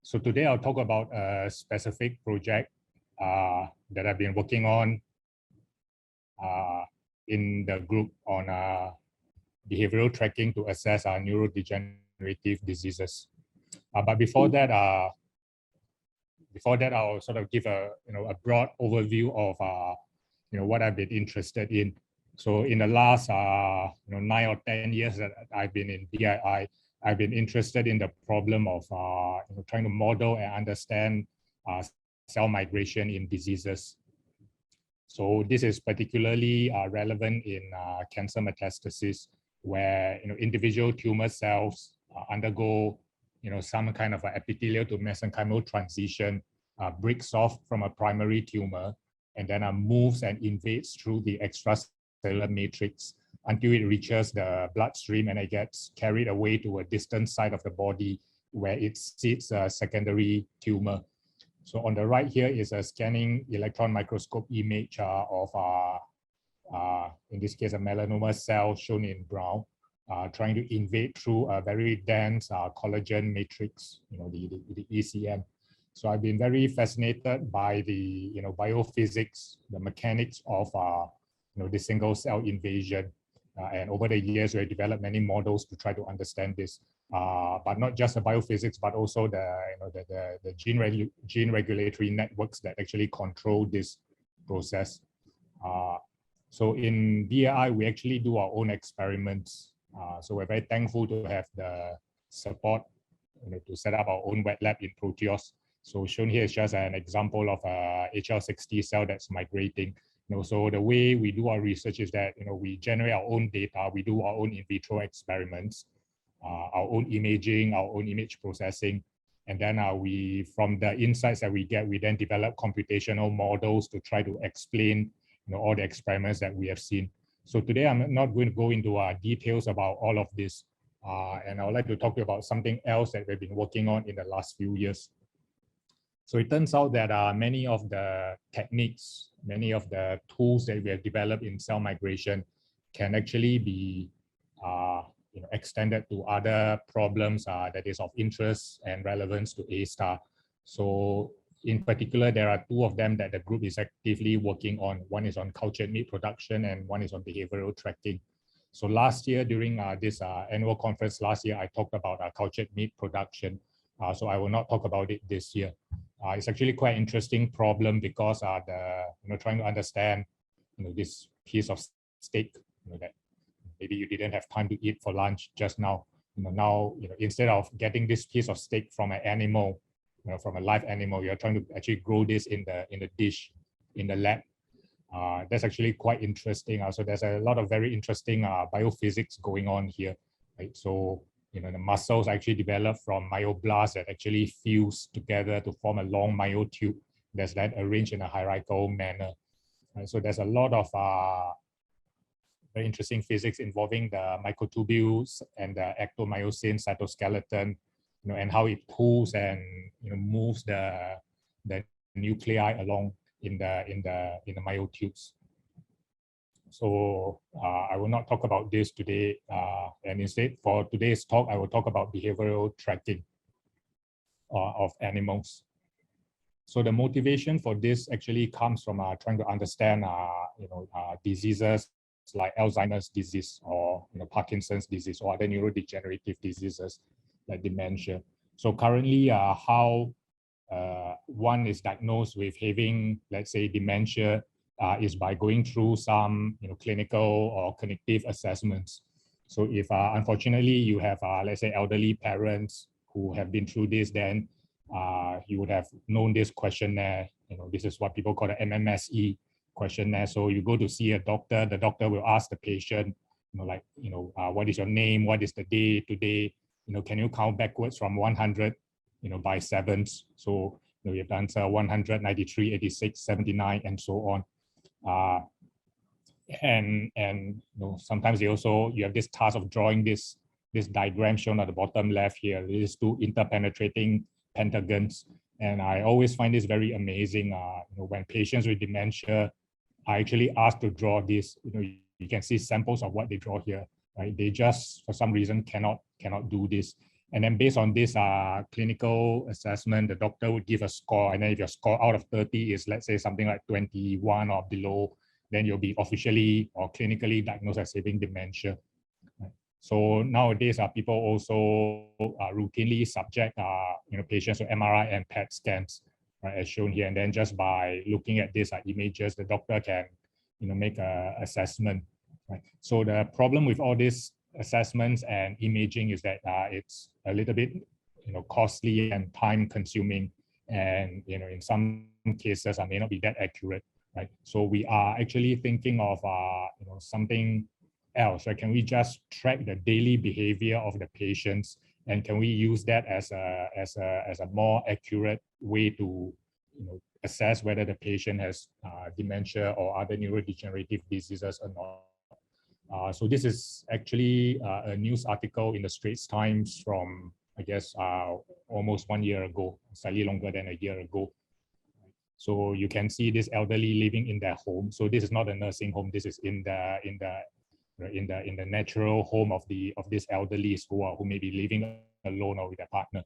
So today I'll talk about a specific project that I've been working on in the group on behavioral tracking to assess neurodegenerative diseases. But before that, I'll sort of give a broad overview of what I've been interested in. So in the last 9 or 10 years that I've been in BII, I've been interested in the problem of trying to model and understand cell migration in diseases. So this is particularly relevant in cancer metastasis, where individual tumor cells undergo some kind of epithelial to mesenchymal transition, breaks off from a primary tumor, and then moves and invades through the extracellular matrix until it reaches the bloodstream and it gets carried away to a distant side of the body where it seeds a secondary tumor. So on the right here is a scanning electron microscope image of, in this case, a melanoma cell shown in brown, trying to invade through a very dense collagen matrix, the ECM. So I've been very fascinated by the biophysics, the mechanics of the single cell invasion. And over the years, we have developed many models to try to understand this, but not just the biophysics, but also the gene regulatory networks that actually control this process. So in BII, we actually do our own experiments. So we're very thankful to have the support to set up our own wet lab in Proteus. So shown here is just an example of a HL60 cell that's migrating. So the way we do our research is that we generate our own data, we do our own in vitro experiments, our own imaging, our own image processing, and then we, from the insights that we get, we then develop computational models to try to explain all the experiments that we have seen. So today I'm not going to go into details about all of this, and I would like to talk to you about something else that we've been working on in the last few years. So it turns out that many of the techniques, many of the tools that we have developed in cell migration can actually be extended to other problems that is of interest and relevance to A*STAR. So in particular, there are two of them that the group is actively working on. One is on cultured meat production and one is on behavioral tracking. So last year, during this annual conference last year, I talked about cultured meat production. So I will not talk about it this year. It's actually quite an interesting problem because trying to understand this piece of steak that maybe you didn't have time to eat for lunch just now. Now instead of getting this piece of steak from an animal, from a live animal, you're trying to actually grow this in the dish in the lab. That's actually quite interesting. So there's a lot of very interesting biophysics going on here, right? So the muscles actually develop from myoblasts that actually fuse together to form a long myotube that's then arranged in a hierarchical manner. So there's a lot of very interesting physics involving the microtubules and the ectomyosin cytoskeleton, and how it pulls and moves the nuclei along in the myotubes. So I will not talk about this today, and instead for today's talk, I will talk about behavioral tracking of animals. So the motivation for this actually comes from trying to understand diseases like Alzheimer's disease or Parkinson's disease or other neurodegenerative diseases like dementia. So currently, how one is diagnosed with having, let's say, dementia is by going through some clinical or cognitive assessments. So if unfortunately you have let's say elderly parents who have been through this, then you would have known this questionnaire. This is what people call the MMSE questionnaire. So you go to see a doctor, the doctor will ask the patient, what is your name, what is the day today, can you count backwards from 100 by sevens. So you have to answer 100, 93, 86, 79, and so on. And sometimes you have this task of drawing this diagram shown at the bottom left here. These two interpenetrating pentagons, and I always find this very amazing. When patients with dementia are actually asked to draw this, you can see samples of what they draw here. Right? They just for some reason cannot do this. And then based on this clinical assessment, the doctor would give a score. And then if your score out of 30 is, let's say, something like 21 or below, then you'll be officially or clinically diagnosed as having dementia. Right? So nowadays, people also routinely subject patients to MRI and PET scans, right, as shown here. And then just by looking at these images, the doctor can make an assessment. Right? So the problem with all these assessments and imaging is that it's a little bit costly and time consuming, and in some cases may not be that accurate, right? So we are actually thinking of something else, right? Can we just track the daily behavior of the patients, and can we use that as a more accurate way to assess whether the patient has dementia or other neurodegenerative diseases or not? So this is actually a news article in the Straits Times from, I guess, almost 1 year ago, slightly longer than a year ago. So you can see this elderly living in their home. So this is not a nursing home. This is in the natural home of these elderly who may be living alone or with their partner.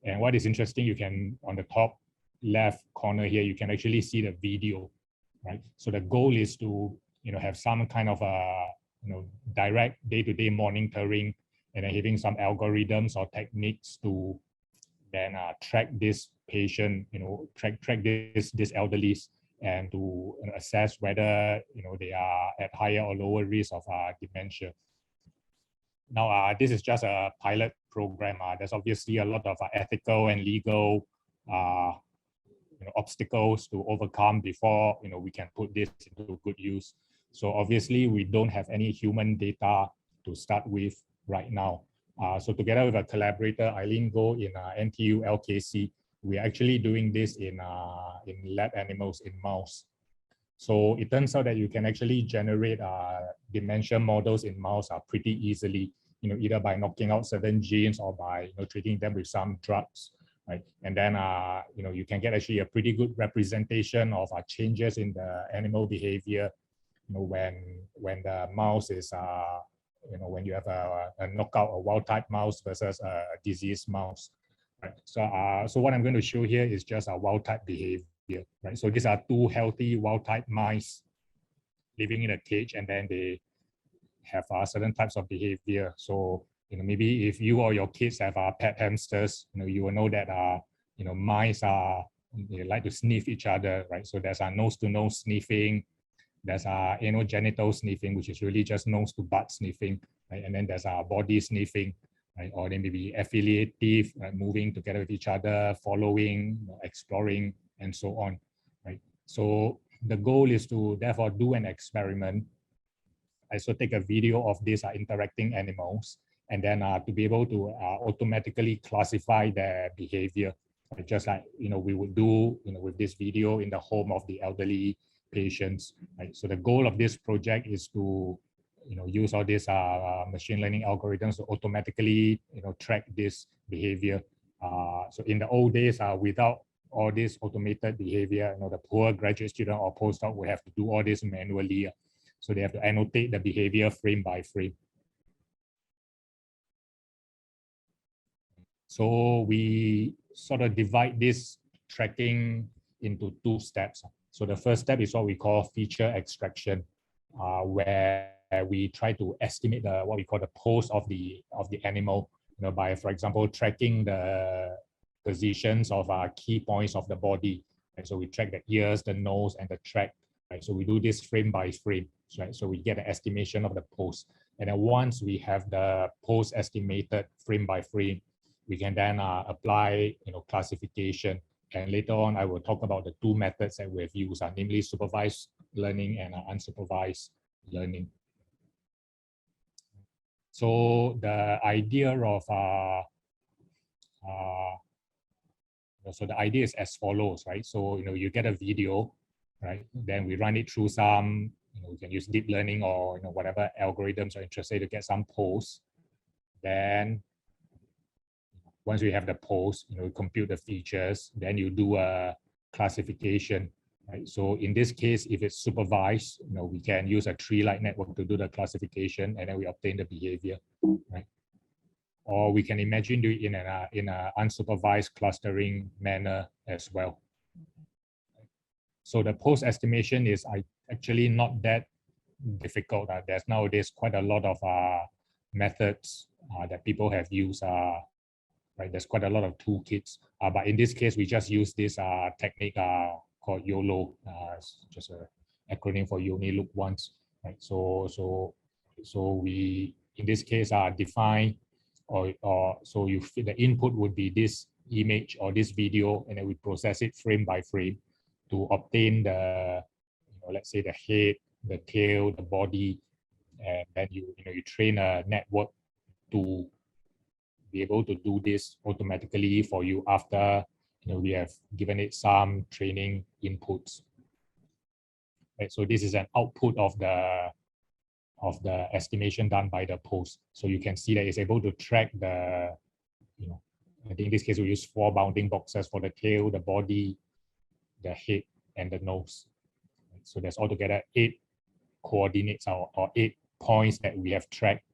And what is interesting, you can, on the top left corner here, you can actually see the video, right? So the goal is to have some kind of a direct day-to-day monitoring, and then having some algorithms or techniques to then track this patient, track this elderlies, and to assess whether they are at higher or lower risk of dementia. Now, this is just a pilot program. There's obviously a lot of ethical and legal obstacles to overcome before we can put this into good use. So obviously, we don't have any human data to start with right now. So together with a collaborator, Eileen Goh in NTU LKC, we're actually doing this in lab animals, in mouse. So it turns out that you can actually generate dementia models in mouse pretty easily, either by knocking out certain genes or by treating them with some drugs, right? And then you can get actually a pretty good representation of changes in the animal behavior, when the mouse is when you have a knockout, a wild type mouse versus a diseased mouse. Right. So what I'm going to show here is just a wild type behavior, right? So these are two healthy wild type mice living in a cage, and then they have certain types of behavior. So maybe if you or your kids have pet hamsters, you will know that mice they like to sniff each other, right? So there's a nose to nose sniffing, there's anogenital sniffing, which is really just nose to butt sniffing, right? And then there's body sniffing. Right? Or they may be affiliative, right? Moving together with each other, following, exploring, and so on. Right? So the goal is to therefore do an experiment. So take a video of these interacting animals, and then to be able to automatically classify their behavior, right? Just like we would do with this video in the home of the elderly patients. Right? So the goal of this project is to use all these machine learning algorithms to automatically track this behavior. So in the old days, without all this automated behavior, the poor graduate student or postdoc will have to do all this manually. So they have to annotate the behavior frame by frame. So we sort of divide this tracking into two steps. So the first step is what we call feature extraction, where we try to estimate what we call the pose of the animal, by, for example, tracking the positions of key points of the body. And so we track the ears, the nose, and the track. Right? So we do this frame by frame. Right? So we get an estimation of the pose. And then once we have the pose estimated frame by frame, we can then apply classification. And later on, I will talk about the two methods that we've used, namely supervised learning and unsupervised learning. So the idea of so the idea is as follows, right? So you get a video, right? Then we run it through some, we can use deep learning or whatever algorithms are interested to get some pose. Then once we have the pose, we compute the features. Then you do a classification. Right? So in this case, if it's supervised, we can use a tree-like network to do the classification, and then we obtain the behavior. Right? or we can imagine do it in an unsupervised clustering manner as well. So the post estimation is actually not that difficult. There's nowadays quite a lot of methods that people have used. Right, there's quite a lot of toolkits, but in this case, we just use this technique called YOLO, just an acronym for you only look once. Right, so we in this case define so you fit the input would be this image or this video, and then we process it frame by frame to obtain the, let's say the head, the tail, the body, and then you train a network to be able to do this automatically for you after we have given it some training inputs. Right, so this is an output of the estimation done by the post. So you can see that it's able to track the, I think in this case we use 4 bounding boxes for the tail, the body, the head, and the nose. So there's altogether 8 coordinates or 8 points that we have tracked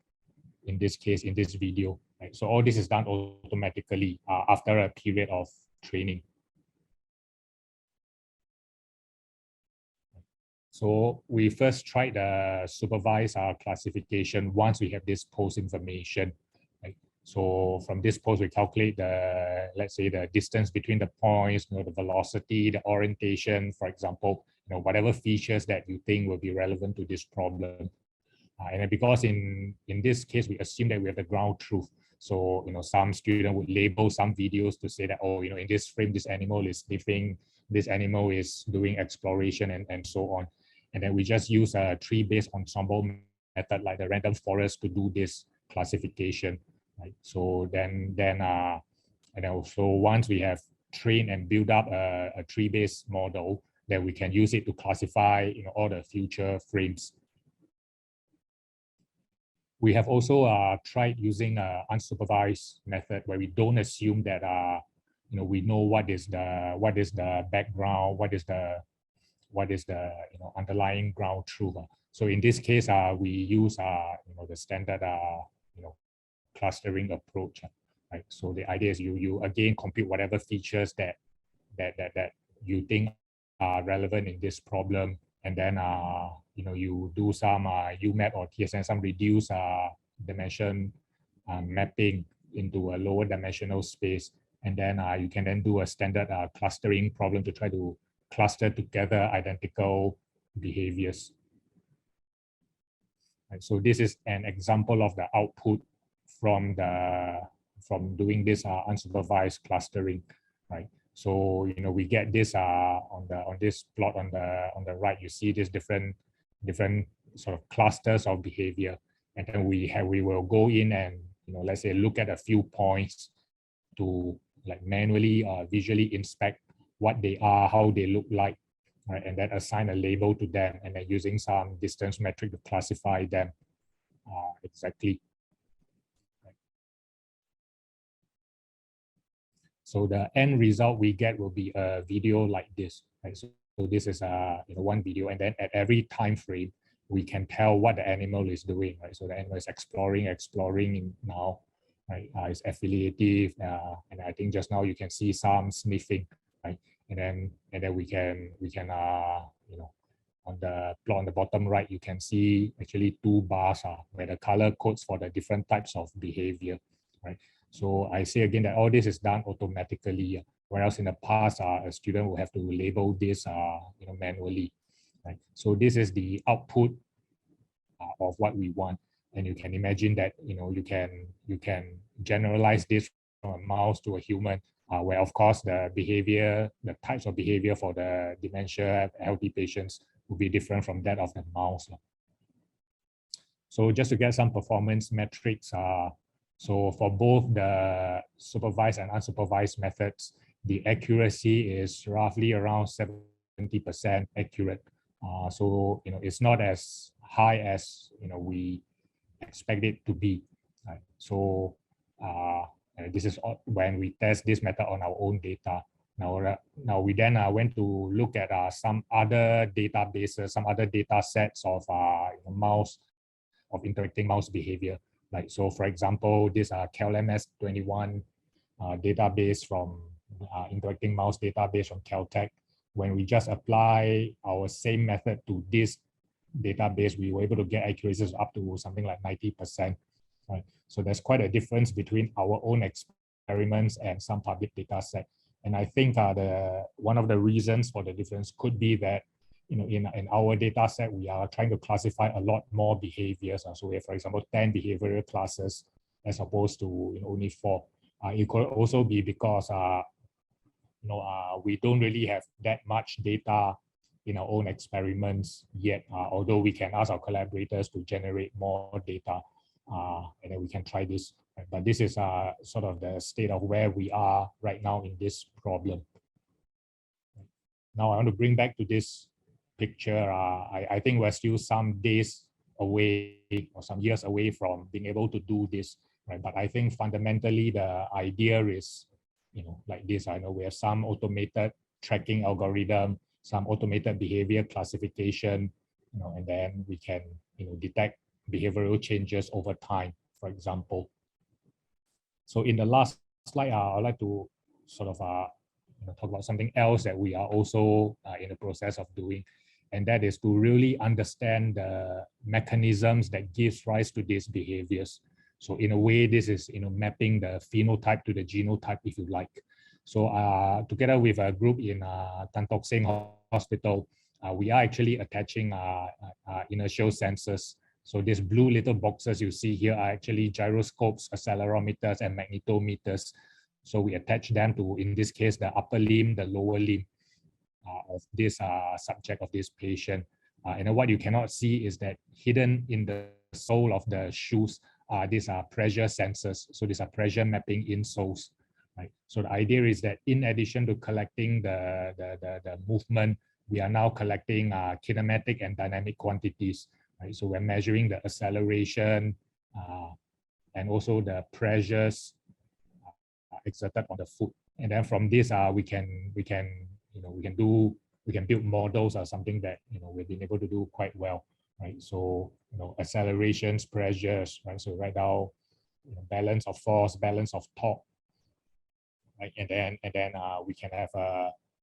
in this case, in this video. Right? So all this is done automatically after a period of training. So we first tried the supervised classification once we have this post information. Right? So from this post, we calculate the, let's say, the distance between the points, the velocity, the orientation, for example, whatever features that you think will be relevant to this problem. And because in this case, we assume that we have the ground truth. So, some student would label some videos to say that, oh, in this frame, this animal is sniffing, this animal is doing exploration, and so on. And then we just use a tree-based ensemble method like the random forest to do this classification. Right? So then and also once we have trained and built up a tree-based model, then we can use it to classify all the future frames. We have also tried using an unsupervised method where we don't assume that we know what is the background, what is the underlying ground truth. So in this case, we use the standard clustering approach. Right. So the idea is you again compute whatever features that you think are relevant in this problem, and then you do some UMAP or TSN, some reduced dimension mapping into a lower dimensional space, and then you can then do a standard clustering problem to try to cluster together identical behaviors. And so this is an example of the output from doing this unsupervised clustering, right? So we get this on this plot on the right. You see these different sort of clusters of behavior, and then we will go in and let's say look at a few points to like manually visually inspect what they are, how they look like, right? And then assign a label to them, and then using some distance metric to classify them exactly. So the end result we get will be a video like this. Right? So this is one video, and then at every time frame, we can tell what the animal is doing. Right? So the animal is exploring now. Right? It's affiliative, and I think just now you can see some sniffing. Right? And then we can on the plot on the bottom right, you can see actually 2 bars where the color codes for the different types of behavior. Right? So I say again that all this is done automatically, whereas in the past, a student will have to label this manually. Right? So this is the output of what we want, and you can imagine that you can generalize this from a mouse to a human, where of course the types of behavior for the dementia healthy patients will be different from that of the mouse. So just to get some performance metrics, so for both the supervised and unsupervised methods, the accuracy is roughly around 70% accurate. So it's not as high as we expect it to be. Right? So this is when we test this method on our own data. Now we then went to look at some other databases, some other data sets of interacting mouse behavior. Like, so for example, this CalMS21 database from interacting mouse database from Caltech, when we just apply our same method to this database, we were able to get accuracies up to something like 90%. Right? So there's quite a difference between our own experiments and some public data set. And I think one of the reasons for the difference could be that, you know, in our data set, we are trying to classify a lot more behaviors. So we have, for example, 10 behavioral classes as opposed to, you know, only 4. It could also be because we don't really have that much data in our own experiments yet, although we can ask our collaborators to generate more data, and then we can try this. But this is sort of the state of where we are right now in this problem. Now I want to bring back to this picture. I think we're still some days away or some years away from being able to do this, right? But I think fundamentally the idea is, you know, like this. I know we have some automated tracking algorithm, some automated behavior classification, you know, and then we can, you know, detect behavioral changes over time, for example. So in the last slide, I'd like to sort of talk about something else that we are also in the process of doing, and that is to really understand the mechanisms that gives rise to these behaviors. So in a way, this is, you know, mapping the phenotype to the genotype, if you like. So together with a group in Tan Tock Seng Hospital, we are actually attaching inertial sensors. So these blue little boxes you see here are actually gyroscopes, accelerometers, and magnetometers. So we attach them to, in this case, the upper limb, the lower limb of this subject, of this patient. And then what you cannot see is that hidden in the sole of the shoes, these are pressure sensors. So these are pressure mapping insoles. Right. So the idea is that in addition to collecting the movement, we are now collecting kinematic and dynamic quantities. Right. So we're measuring the acceleration and also the pressures exerted on the foot. And then from this, we can build models or something that, you know, we've been able to do quite well. Right. So, you know, accelerations, pressures. Right. So right now, you know, balance of force, balance of torque. Right. And then we can have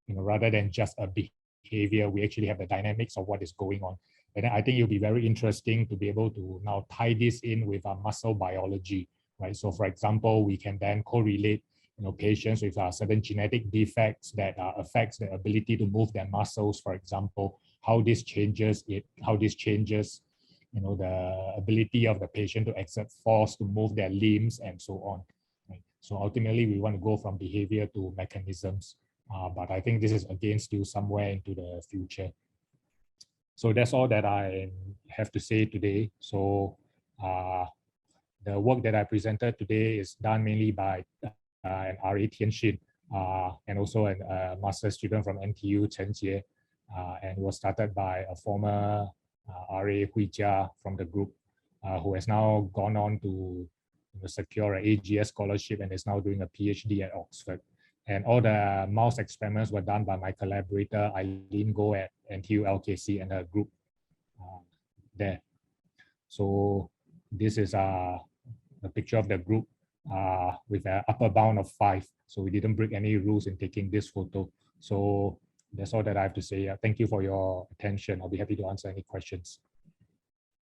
you know, rather than just a behavior, we actually have the dynamics of what is going on. And then I think it'll be very interesting to be able to now tie this in with muscle biology, right? So for example, we can then correlate, you know, patients with certain genetic defects that affects the ability to move their muscles, for example, how this changes, you know, the ability of the patient to exert force to move their limbs and so on. Right? So ultimately, we want to go from behavior to mechanisms, but I think this is again still somewhere into the future. So that's all that I have to say today. So the work that I presented today is done mainly by an RA Tianxin and also a master's student from NTU, Chen Jie, and was started by a former RA Hwee from the group who has now gone on to secure an AGS scholarship and is now doing a PhD at Oxford. And all the mouse experiments were done by my collaborator, Eileen Go at NTU LKC and her group there. So this is a picture of the group with an upper bound of 5. So we didn't break any rules in taking this photo. So that's all that I have to say. Thank you for your attention. I'll be happy to answer any questions.